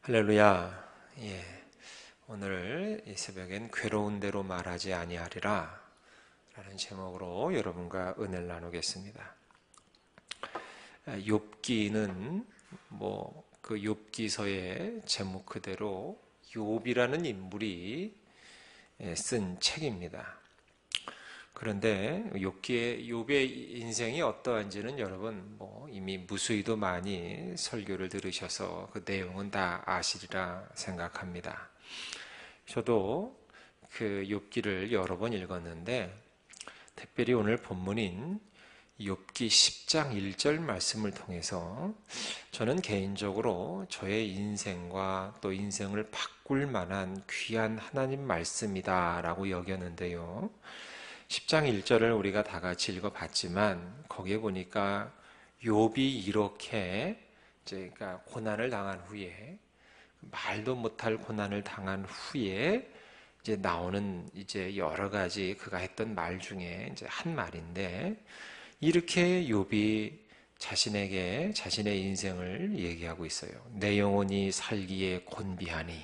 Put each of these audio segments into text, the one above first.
할렐루야. 오늘 이 새벽엔 괴로운 대로 말하지 아니하리라 라는 제목으로 여러분과 은혜를 나누겠습니다. 욥기는 그 욥기서의 제목 그대로 욥이라는 인물이 쓴 책입니다. 그런데 욥의 인생이 어떠한지는 여러분 이미 무수히도 많이 설교를 들으셔서 그 내용은 다 아시리라 생각합니다. 저도 그 욥기를 여러 번 읽었는데 특별히 오늘 본문인 욥기 10장 1절 말씀을 통해서 저는 개인적으로 저의 인생과 또 인생을 바꿀 만한 귀한 하나님 말씀이다라고 여겼는데요. 10장 1절을 우리가 다 같이 읽어봤지만 거기에 보니까 욥이 이렇게 그러니까 고난을 당한 후에 말도 못할 고난을 당한 후에 이제 나오는 이제 여러 가지 그가 했던 말 중에 이제 한 말인데 이렇게 욥이 자신에게 자신의 인생을 얘기하고 있어요. 내 영혼이 살기에 곤비하니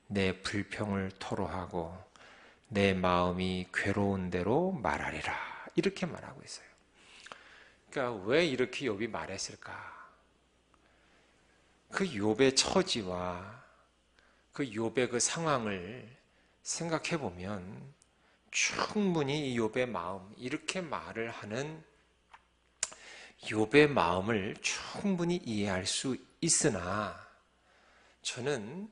내 불평을 토로하고 내 마음이 괴로운 대로 말하리라 이렇게 말하고 있어요. 그러니까 왜 이렇게 욥이 말했을까? 그 욥의 처지와 그 욥의 그 상황을 생각해 보면 충분히 이 욥의 마음, 이렇게 말을 하는 욥의 마음을 충분히 이해할 수 있으나 저는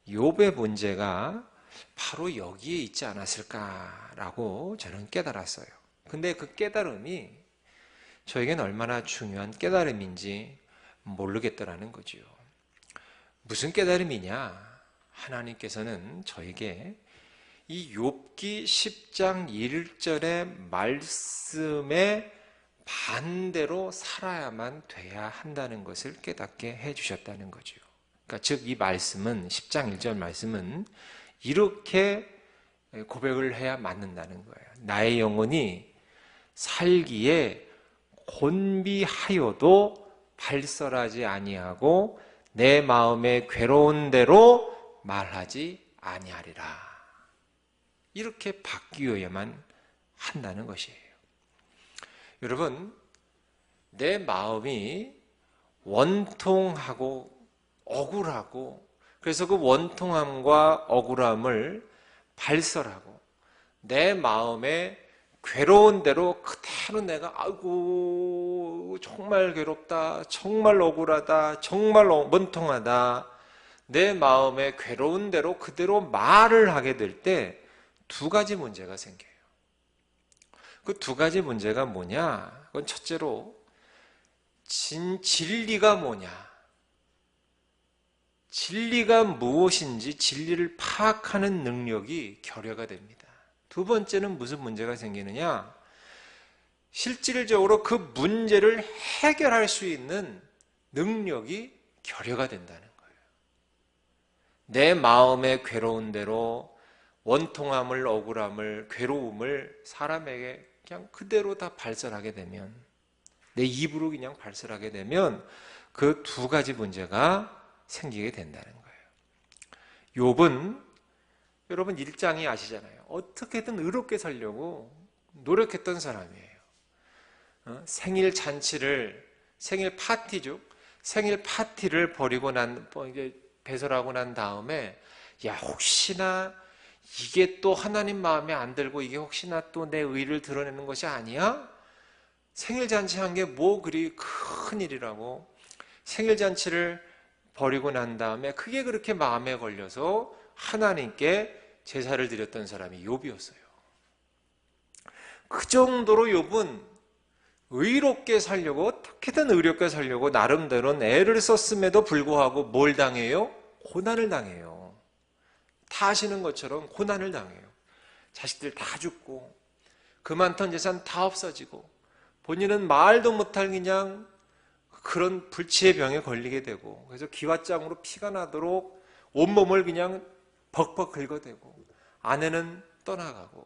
욥의 문제가 바로 여기에 있지 않았을까라고 저는 깨달았어요. 근데 그 깨달음이 저에겐 얼마나 중요한 깨달음인지 모르겠더라는 거죠. 무슨 깨달음이냐? 하나님께서는 저에게 이 욥기 10장 1절의 말씀에 반대로 살아야만 돼야 한다는 것을 깨닫게 해주셨다는 거죠. 그러니까 즉 이 말씀은 10장 1절 말씀은 이렇게 고백을 해야 맞는다는 거예요. 나의 영혼이 살기에 곤비하여도 발설하지 아니하고 내 마음에 괴로운 대로 말하지 아니하리라. 이렇게 바뀌어야만 한다는 것이에요. 여러분, 내 마음이 원통하고 억울하고 그래서 그 원통함과 억울함을 발설하고 내 마음에 괴로운 대로 그대로 내가 아이고 정말 괴롭다, 정말 억울하다, 정말 원통하다 내 마음에 괴로운 대로 그대로 말을 하게 될 때 두 가지 문제가 생겨요. 그 두 가지 문제가 뭐냐? 그건 첫째로 진리가 뭐냐? 진리가 무엇인지 진리를 파악하는 능력이 결여가 됩니다. 두 번째는 무슨 문제가 생기느냐? 실질적으로 그 문제를 해결할 수 있는 능력이 결여가 된다는 거예요. 내 마음의 괴로운 대로 원통함을, 억울함을, 괴로움을 사람에게 그냥 그대로 다 발설하게 되면 내 입으로 그냥 발설하게 되면 그 두 가지 문제가 생기게 된다는 거예요. 욥은 여러분 1장이 아시잖아요. 어떻게든 의롭게 살려고 노력했던 사람이에요. 생일 잔치를 생일 파티죠. 생일 파티를 벌이고 이제 배설하고 난 다음에 야 혹시나 이게 또 하나님 마음에 안 들고 이게 혹시나 또 내 의를 드러내는 것이 아니야? 생일 잔치 한 게 뭐 그리 큰 일이라고 생일 잔치를 버리고 난 다음에 그게 그렇게 마음에 걸려서 하나님께 제사를 드렸던 사람이 욥이었어요. 그 정도로 욥은 의롭게 살려고 어떻게든 의롭게 살려고 나름대로는 애를 썼음에도 불구하고 뭘 당해요? 고난을 당해요. 다 아시는 것처럼 고난을 당해요. 자식들 다 죽고 그 많던 재산 다 없어지고 본인은 말도 못할 그냥 그런 불치의 병에 걸리게 되고 그래서 기왓장으로 피가 나도록 온몸을 그냥 벅벅 긁어대고 아내는 떠나가고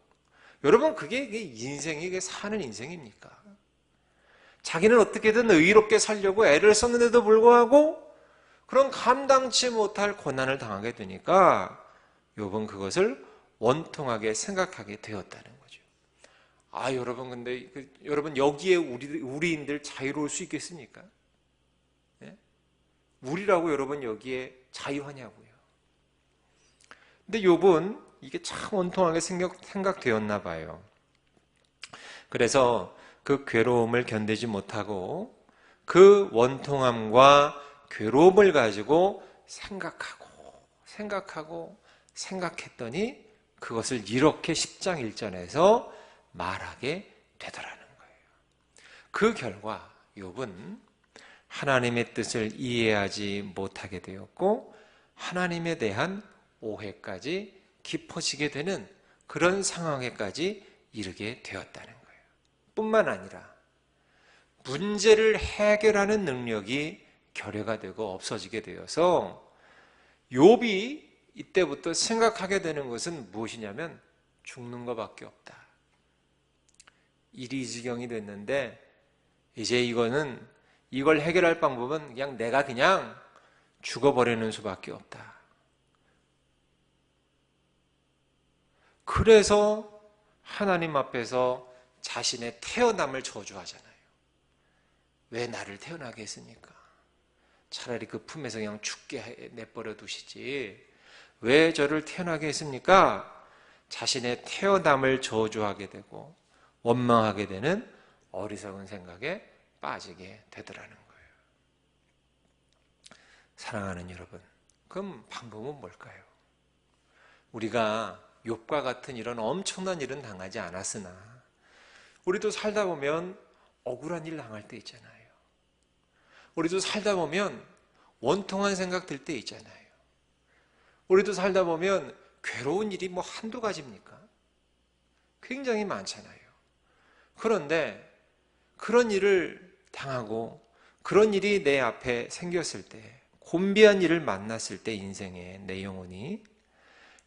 여러분 그게 인생이 이게 사는 인생입니까? 자기는 어떻게든 의롭게 살려고 애를 썼는데도 불구하고 그런 감당치 못할 고난을 당하게 되니까 욥은 그것을 원통하게 생각하게 되었다는 거죠. 아, 여러분, 근데 여러분 여기에 우리인들 자유로울 수 있겠습니까? 네? 우리라고 여러분 여기에 자유하냐고요. 근데 욥은 이게 참 원통하게 생각되었나 봐요. 그래서 그 괴로움을 견디지 못하고 그 원통함과 괴로움을 가지고 생각했더니 그것을 이렇게 10장 1절에서 말하게 되더라는 거예요. 그 결과 욥은 하나님의 뜻을 이해하지 못하게 되었고 하나님에 대한 오해까지 깊어지게 되는 그런 상황에까지 이르게 되었다는 거예요. 뿐만 아니라 문제를 해결하는 능력이 결여가 되고 없어지게 되어서 욥이 이때부터 생각하게 되는 것은 무엇이냐면 죽는 것밖에 없다. 일이 이 지경이 됐는데 이제 이걸 해결할 방법은 그냥 내가 그냥 죽어버리는 수밖에 없다. 그래서 하나님 앞에서 자신의 태어남을 저주하잖아요. 왜 나를 태어나게 했습니까? 차라리 그 품에서 그냥 죽게 내버려 두시지 왜 저를 태어나게 했습니까? 자신의 태어남을 저주하게 되고 원망하게 되는 어리석은 생각에 빠지게 되더라는 거예요. 사랑하는 여러분, 그럼 방법은 뭘까요? 우리가 욥과 같은 이런 엄청난 일은 당하지 않았으나 우리도 살다 보면 억울한 일 당할 때 있잖아요. 우리도 살다 보면 원통한 생각 들 때 있잖아요. 우리도 살다 보면 괴로운 일이 뭐 한두 가지입니까? 굉장히 많잖아요. 그런데 그런 일을 당하고 그런 일이 내 앞에 생겼을 때, 곤비한 일을 만났을 때 인생에 내 영혼이,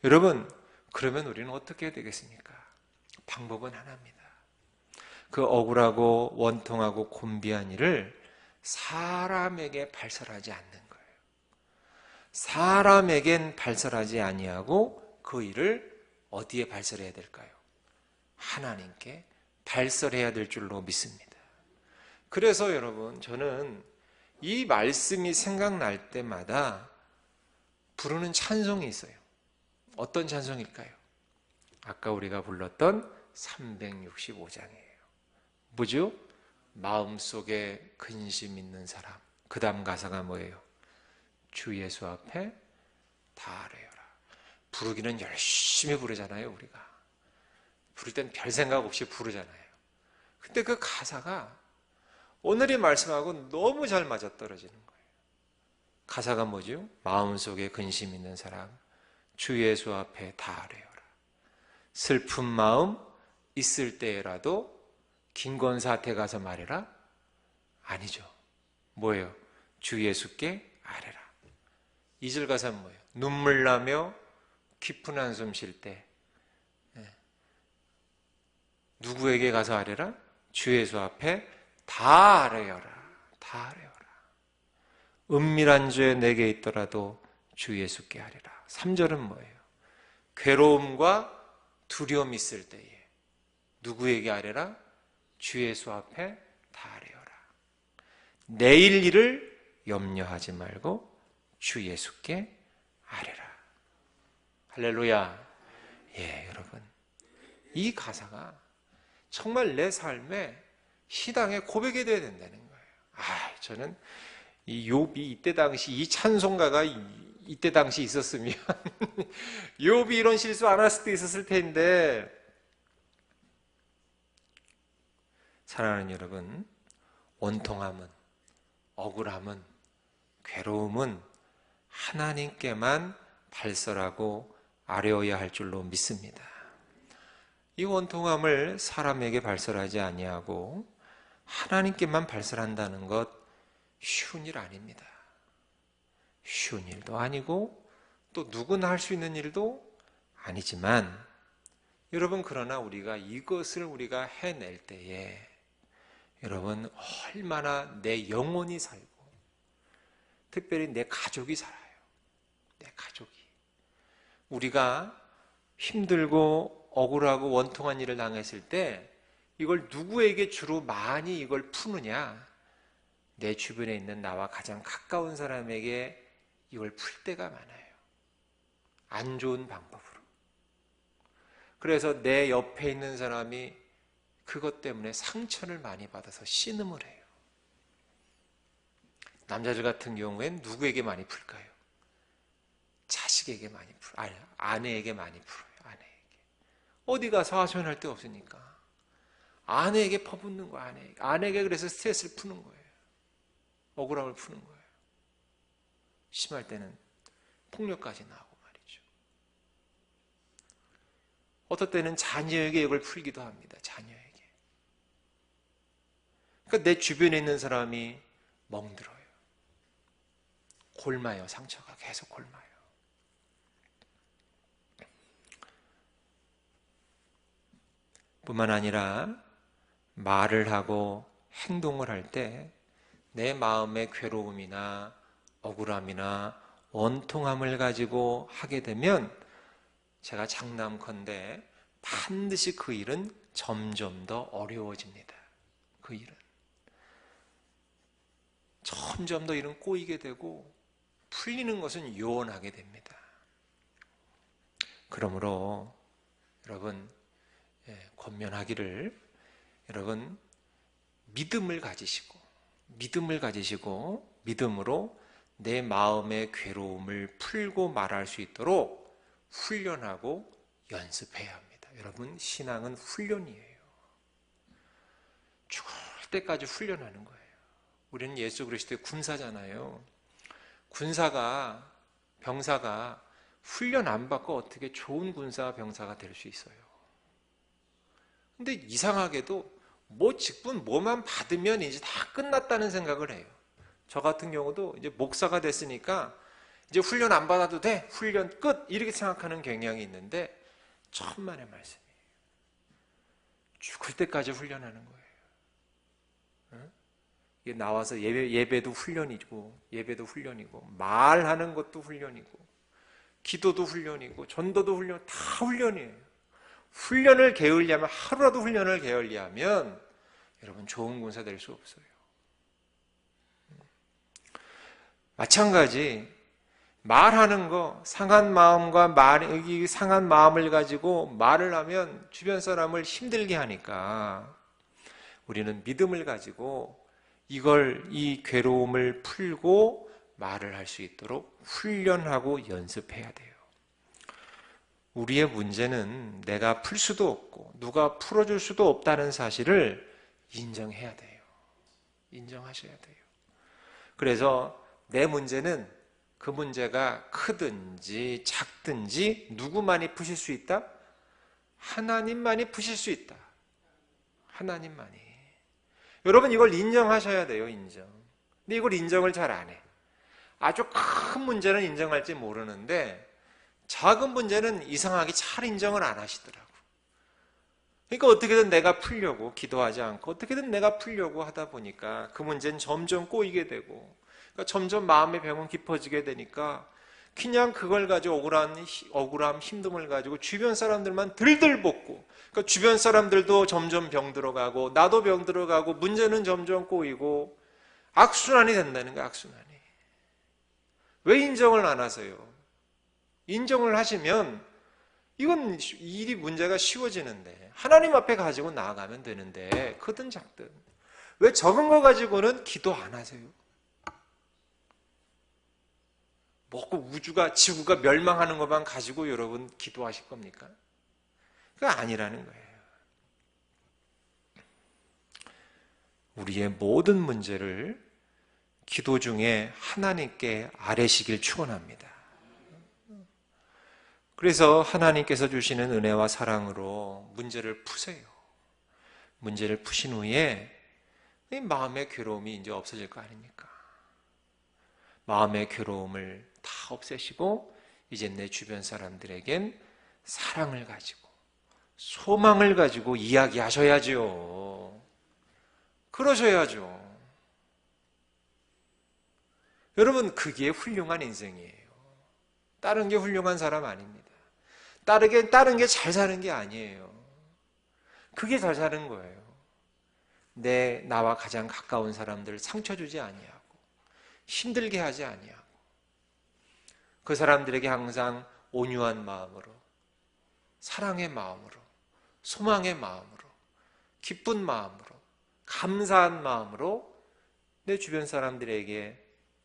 여러분, 그러면 우리는 어떻게 해야 되겠습니까? 방법은 하나입니다. 그 억울하고 원통하고 곤비한 일을 사람에게 발설하지 않는 거예요. 사람에겐 발설하지 아니하고 그 일을 어디에 발설해야 될까요? 하나님께 발설해야 될 줄로 믿습니다. 그래서 여러분, 저는 이 말씀이 생각날 때마다 부르는 찬송이 있어요. 어떤 찬송일까요? 아까 우리가 불렀던 365장이에요. 뭐죠? 마음속에 근심 있는 사람. 그 다음 가사가 뭐예요? 주 예수 앞에 다 아뢰어라. 부르기는 열심히 부르잖아요, 우리가. 부를 땐 별 생각 없이 부르잖아요. 근데 그 가사가 오늘의 말씀하고 너무 잘 맞아떨어지는 거예요. 가사가 뭐죠? 마음속에 근심 있는 사람, 주 예수 앞에 다 아뢰어라. 슬픈 마음 있을 때라도 김권사한테 가서 말해라? 아니죠. 뭐예요? 주 예수께 아뢰라. 2절 가사는 뭐예요? 눈물 나며 깊은 한숨 쉴 때 누구에게 가서 아뢰라? 주 예수 앞에 다 아뢰어라. 다 아뢰어라. 은밀한 죄 내게 있더라도 주 예수께 아뢰라. 3절은 뭐예요? 괴로움과 두려움 있을 때에 누구에게 아뢰라? 주 예수 앞에 다 아뢰어라. 내일 일을 염려하지 말고 주 예수께 아뢰라. 할렐루야. 예, 여러분. 이 가사가 정말 내 삶에 시당의 고백이 되어야 된다는 거예요. 저는 이 욥이 이때 당시 이 찬송가가 이때 당시 있었으면 욥이 이런 실수 안 했을 때 있었을 텐데, 사랑하는 여러분, 원통함은, 억울함은, 괴로움은 하나님께만 발설하고 아뢰어야 할 줄로 믿습니다. 이 원통함을 사람에게 발설하지 아니하고 하나님께만 발설한다는 것 쉬운 일 아닙니다. 쉬운 일도 아니고 또 누구나 할 수 있는 일도 아니지만, 여러분, 그러나 이것을 우리가 해낼 때에 여러분 얼마나 내 영혼이 살고 특별히 내 가족이 살아요. 내 가족이. 우리가 힘들고 억울하고 원통한 일을 당했을 때 이걸 누구에게 주로 많이 이걸 푸느냐? 내 주변에 있는 나와 가장 가까운 사람에게 이걸 풀 때가 많아요. 안 좋은 방법으로. 그래서 내 옆에 있는 사람이 그것 때문에 상처를 많이 받아서 신음을 해요. 남자들 같은 경우엔 누구에게 많이 풀까요? 자식에게 많이 풀어요. 아니, 아내에게 많이 풀어요. 아내에게. 어디 가서 하소연할 데 없으니까 아내에게 퍼붓는 거예요. 아내에게 그래서 스트레스를 푸는 거예요. 억울함을 푸는 거예요. 심할 때는 폭력까지 나오고 말이죠. 어떨 때는 자녀에게 이걸 풀기도 합니다. 자녀에게. 그러니까 내 주변에 있는 사람이 멍들어요. 골마요. 상처가 계속 골마요. 뿐만 아니라 말을 하고 행동을 할 때 내 마음의 괴로움이나 억울함이나 원통함을 가지고 하게 되면 제가 장담컨대 반드시 그 일은 점점 더 어려워집니다. 그 일은. 점점 더 일은 꼬이게 되고 풀리는 것은 요원하게 됩니다. 그러므로 여러분 권면하기를 여러분 믿음을 가지시고 믿음으로 내 마음의 괴로움을 풀고 말할 수 있도록 훈련하고 연습해야 합니다. 여러분 신앙은 훈련이에요. 죽을 때까지 훈련하는 거예요. 우리는 예수 그리스도의 군사잖아요. 병사가 훈련 안 받고 어떻게 좋은 군사와 병사가 될 수 있어요. 근데 이상하게도 직분 뭐만 받으면 이제 다 끝났다는 생각을 해요. 저 같은 경우도 이제 목사가 됐으니까 이제 훈련 안 받아도 돼. 훈련 끝. 이렇게 생각하는 경향이 있는데 천만의 말씀이에요. 죽을 때까지 훈련하는 거예요. 이게 나와서 예배도 훈련이고 말하는 것도 훈련이고 기도도 훈련이고 전도도 훈련, 다 훈련이에요. 훈련을 게을리하면 하루라도 훈련을 게을리하면 여러분 좋은 군사 될 수 없어요. 마찬가지 말하는 거 상한 마음을 가지고 말을 하면 주변 사람을 힘들게 하니까 우리는 믿음을 가지고 이 괴로움을 풀고 말을 할 수 있도록 훈련하고 연습해야 돼요. 우리의 문제는 내가 풀 수도 없고 누가 풀어줄 수도 없다는 사실을 인정해야 돼요. 인정하셔야 돼요. 그래서 내 문제는 그 문제가 크든지 작든지 누구만이 푸실 수 있다? 하나님만이 푸실 수 있다. 하나님만이. 여러분 이걸 인정하셔야 돼요. 인정. 근데 이걸 인정을 잘 안 해. 아주 큰 문제는 인정할지 모르는데 작은 문제는 이상하게 잘 인정을 안 하시더라고. 그러니까 어떻게든 내가 풀려고 기도하지 않고 어떻게든 내가 풀려고 하다 보니까 그 문제는 점점 꼬이게 되고 그러니까 점점 마음의 병은 깊어지게 되니까 그냥 그걸 가지고 억울함, 힘듦을 가지고 주변 사람들만 들들 볶고 그러니까 주변 사람들도 점점 병 들어가고 나도 병 들어가고 문제는 점점 꼬이고 악순환이 된다는 거야. 악순환이. 왜 인정을 안 하세요? 인정을 하시면 이건 일이 문제가 쉬워지는데 하나님 앞에 가지고 나아가면 되는데 크든 작든 왜 적은 거 가지고는 기도 안 하세요? 지구가 멸망하는 것만 가지고 여러분 기도하실 겁니까? 그거 아니라는 거예요. 우리의 모든 문제를 기도 중에 하나님께 아뢰시길 축원합니다. 그래서 하나님께서 주시는 은혜와 사랑으로 문제를 푸세요. 문제를 푸신 후에 마음의 괴로움이 이제 없어질 거 아닙니까? 마음의 괴로움을 다 없애시고 이제 내 주변 사람들에겐 사랑을 가지고 소망을 가지고 이야기하셔야죠. 그러셔야죠. 여러분, 그게 훌륭한 인생이에요. 다른 게 훌륭한 사람 아닙니다. 다른 게 잘 사는 게 아니에요. 그게 잘 사는 거예요. 나와 가장 가까운 사람들 상처 주지 아니하고 힘들게 하지 아니하고 그 사람들에게 항상 온유한 마음으로, 사랑의 마음으로, 소망의 마음으로, 기쁜 마음으로, 감사한 마음으로 내 주변 사람들에게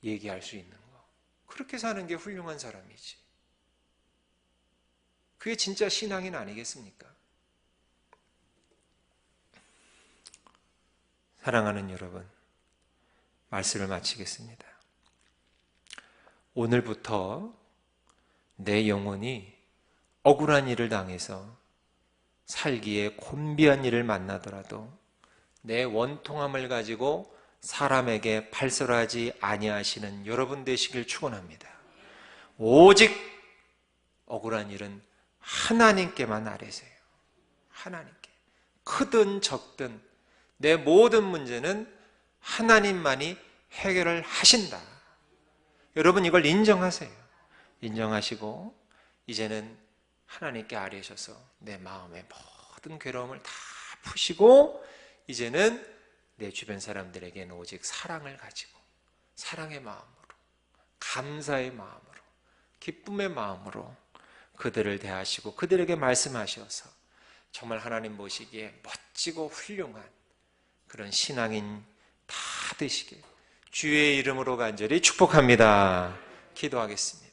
얘기할 수 있는 거. 그렇게 사는 게 훌륭한 사람이지. 그게 진짜 신앙인 아니겠습니까? 사랑하는 여러분, 말씀을 마치겠습니다. 오늘부터 내 영혼이 억울한 일을 당해서 살기에 곤비한 일을 만나더라도 내 원통함을 가지고 사람에게 발설하지 아니하시는 여러분 되시길 축원합니다. 오직 억울한 일은 하나님께만 아뢰세요. 하나님께. 크든 적든 내 모든 문제는 하나님만이 해결을 하신다. 여러분, 이걸 인정하세요. 인정하시고 이제는 하나님께 아뢰셔서 내 마음의 모든 괴로움을 다 푸시고 이제는 내 주변 사람들에게는 오직 사랑을 가지고 사랑의 마음으로, 감사의 마음으로, 기쁨의 마음으로 그들을 대하시고 그들에게 말씀하셔서 정말 하나님 보시기에 멋지고 훌륭한 그런 신앙인 다 되시길 주의 이름으로 간절히 축복합니다. 기도하겠습니다.